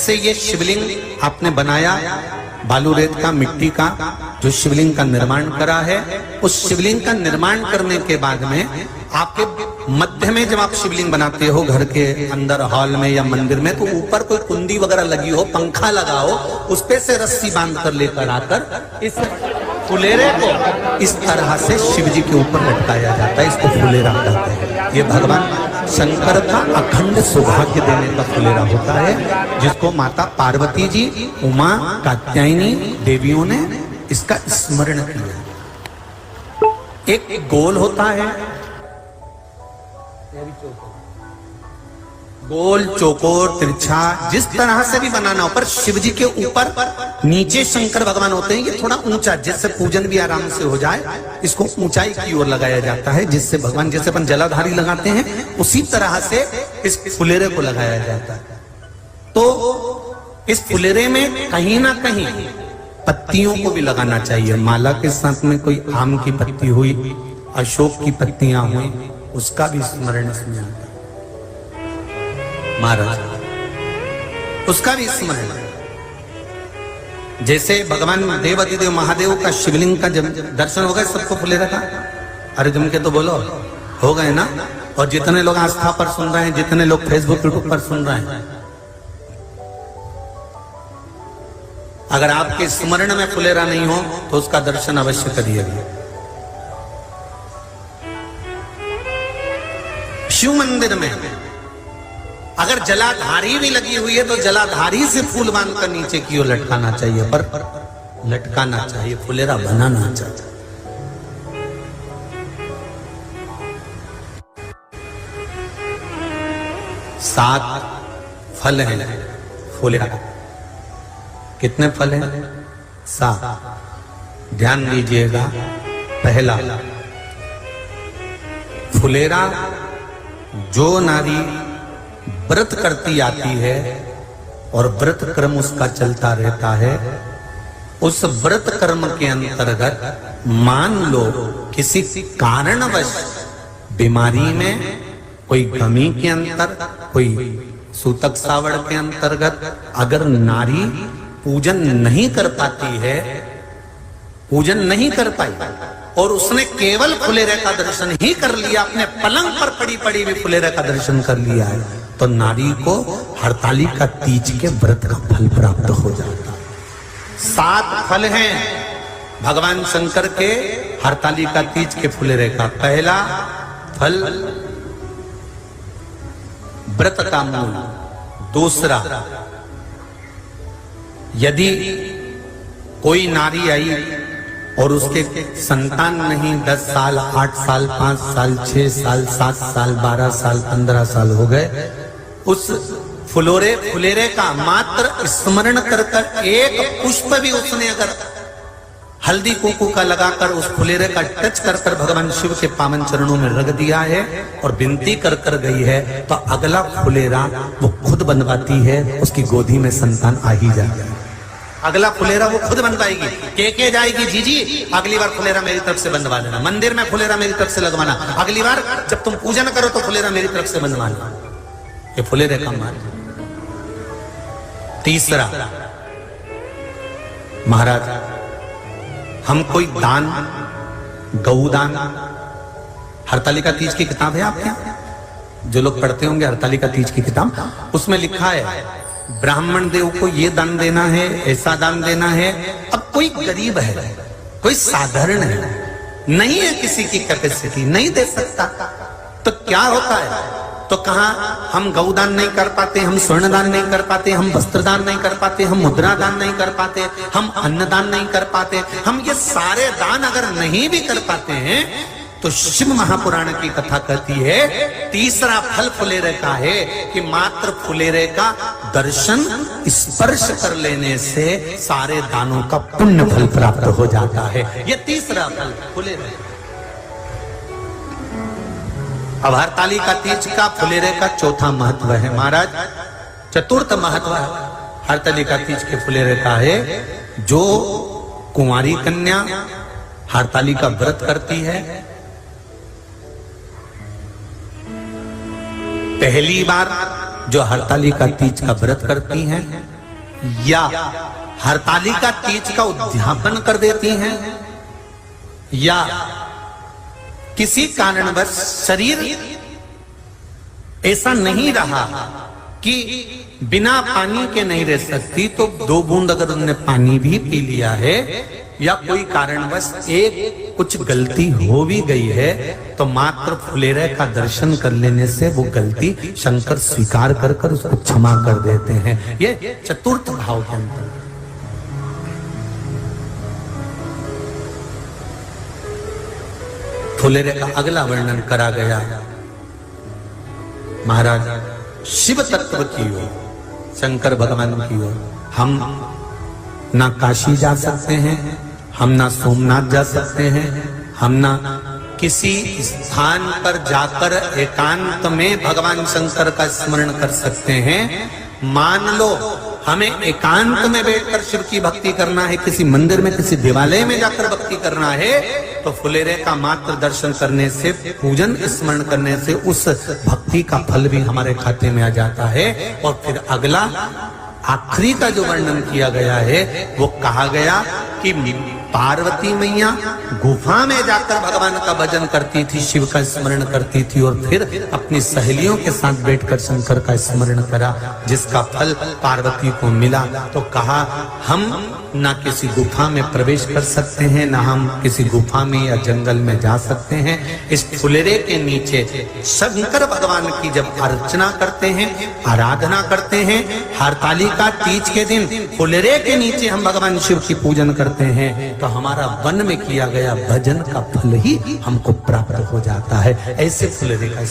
जैसे ये शिवलिंग आपने बनाया बालू रेत का, मिट्टी का, जो शिवलिंग का निर्माण करा है, उस शिवलिंग का निर्माण करने के बाद में आपके मध्य में जब आप शिवलिंग बनाते हो घर के अंदर हॉल में या मंदिर में, तो ऊपर कोई कुंडी वगैरह लगी हो, पंखा लगा हो, उस पे से रस्सी बांध कर लेकर आकर इस फुलेरे को इस तरह से शिव जी के ऊपर लटकाया जाता है। इसको फुलेरा कहते हैं। ये भगवान शंकर का अखंड सौभाग्य देने का फुलेरा होता है, जिसको माता पार्वती जी, उमा, कात्यायनी देवियों ने इसका स्मरण किया। एक गोल होता है, गोल, चौकोर, तिरछा, जिस तरह से भी बनाना हो, पर शिव जी के ऊपर नीचे शंकर भगवान होते हैं। ये थोड़ा ऊंचा, जिससे पूजन भी आराम से हो जाए, इसको ऊंचाई की ओर लगाया जाता है, जिससे भगवान, जैसे अपन जलाधारी लगाते हैं, उसी तरह से इस फुलेरे को लगाया जाता है। तो इस फुलेरे में कहीं ना कहीं पत्तियों को भी लगाना चाहिए। माला के साथ में कोई आम की पत्ती हुई, अशोक की पत्तियां हुई, उसका भी स्मरण इसमें आता है महाराज, उसका भी स्मरण। जैसे भगवान देवाधिदेव महादेव का शिवलिंग का जब दर्शन हो गए सबको फुलेरा का, अरे जम के तो बोलो, हो गए ना। और जितने लोग आस्था पर सुन रहे हैं, जितने लोग फेसबुक पर सुन रहे हैं, अगर आपके स्मरण में फुलेरा नहीं हो तो उसका दर्शन अवश्य करिएगा। शिव मंदिर में अगर जलाधारी भी लगी हुई है तो जलाधारी से फूल बांधकर नीचे की ओर लटकाना चाहिए, पर लटकाना चाहिए, फुलेरा बनाना चाहिए। सात फल हैं फुलेरा। कितने फल हैं? 7। ध्यान दीजिएगा। पहला, फुलेरा जो नारी व्रत करती आती है और व्रत कर्म उसका चलता रहता है, उस व्रत कर्म के अंतर्गत मान लो किसी कारणवश बीमारी में, कोई गमी के अंतर, कोई सूतक सावड़ के अंतर्गत अगर नारी पूजन नहीं कर पाती है, पूजन नहीं कर पाई, और उसने केवल फुलेरे का दर्शन ही कर लिया, अपने पलंग पर पड़ी पड़ी भी फुलेरे का दर्शन कर लिया है, तो नारी को हरतालिका तीज के व्रत का फल प्राप्त हो जाता है। 7 फल हैं भगवान शंकर के हरतालिका तीज के फुलेरे का। पहला फल व्रत का मूल। दूसरा, यदि कोई नारी आई और उसके संतान नहीं, 10 साल, 8 साल, 5 साल, 6 साल, 7 साल, 12 साल, 15 साल हो गए, उस फुलेरे का मात्र स्मरण कर कर एक पुष्प भी उसने अगर हल्दी कुंकू का लगाकर उस फुलेरे का टच कर कर भगवान शिव के पावन चरणों में रख दिया है और विनती कर कर गई है, तो अगला फुलेरा वो खुद बनवाती है, उसकी गोदी में संतान आ ही जाएगा। अगला फुलेरा वो खुद बनवाएगी, के जाएगी, जीजी अगली बार फुलेरा मेरी तरफ से बनवा देना, मंदिर में फुलेरा मेरी तरफ से लगवाना, अगली बार जब तुम पूजन करो तो फुलेरा मेरी तरफ से बनवाना। ये फुलेरे का मान। तीसरा, महाराज हम कोई दान, गौदान, हरतालिका तीज की किताब है आपके यहाँ, जो लोग पढ़ते होंगे हरतालिका तीज की किताब, उसमें लिखा है ब्राह्मण देव को ये दान देना है, ऐसा दान देना है। अब कोई गरीब है, कोई साधारण है, नहीं है किसी की कैपेसिटी, नहीं दे सकता, तो क्या होता है? तो कहा हम गौदान नहीं कर पाते, हम स्वर्णदान नहीं कर पाते, हम वस्त्रदान नहीं कर पाते, हम मुद्रा दान नहीं कर पाते, हम अन्नदान नहीं कर पाते, हम ये सारे दान अगर नहीं भी कर पाते हैं, तो शिव महापुराण की कथा कहती है तीसरा फल फुलेरे का है कि मात्र फुलेरे का दर्शन, स्पर्श कर लेने से सारे दानों का पुण्य फल प्राप्त हो जाता है। ये तीसरा फल फुलेरे। अब हरतालिका तीज का फुलेरे का चौथा महत्व है महाराज। चतुर्थ महत्व हरतालिका तीज के फुलेरे का है, जो कुंवारी कन्या हरतालिका व्रत करती है, पहली बार जो हरतालिका तीज का व्रत करती हैं या हरतालिका तीज का उद्यापन कर देती हैं या किसी कारणवश शरीर ऐसा नहीं रहा कि बिना पानी के नहीं रह सकती, तो 2 बूंद अगर उन्होंने पानी भी पी लिया है या कोई कारणवश एक कुछ गलती हो भी गई है, तो मात्र फुलेरे का दर्शन कर लेने से वो गलती शंकर स्वीकार कर कर उसको क्षमा कर देते हैं। ये चतुर्थ भाव के अंतर। फुलेरे का अगला वर्णन करा गया महाराज शिव तत्व की ओर, शंकर भगवान की ओर। हम ना काशी जा सकते हैं, हम ना सोमनाथ जा सकते हैं, हम ना किसी स्थान पर जाकर एकांत में भगवान शंकर का स्मरण कर सकते हैं। मान लो हमें एकांत में बैठकर शिव की भक्ति करना है, किसी मंदिर में किसी देवालय में जाकर भक्ति करना है, तो फुलेरे का मात्र दर्शन करने से, पूजन स्मरण करने से उस भक्ति का फल भी हमारे खाते में आ जाता है। और फिर अगला आखिरी का जो वर्णन किया गया है वो कहा गया कि पार्वती मैया गुफा में जाकर भगवान का भजन करती थी, शिव का स्मरण करती थी और फिर अपनी सहेलियों के साथ बैठकर शंकर का स्मरण करा, जिसका फल पार्वती को मिला। तो कहा हम ना किसी गुफा में प्रवेश कर सकते हैं, ना हम किसी गुफा में या जंगल में जा सकते हैं। इस फुलेरे के नीचे शंकर भगवान की जब अर्चना करते हैं, आराधना करते हैं, हरतालिका तीज के दिन फुलेरे के नीचे हम भगवान शिव की पूजन करते हैं, तो हमारा वन में किया गया भजन का फल ही हमको प्राप्त हो जाता है। ऐसे फुलेरे का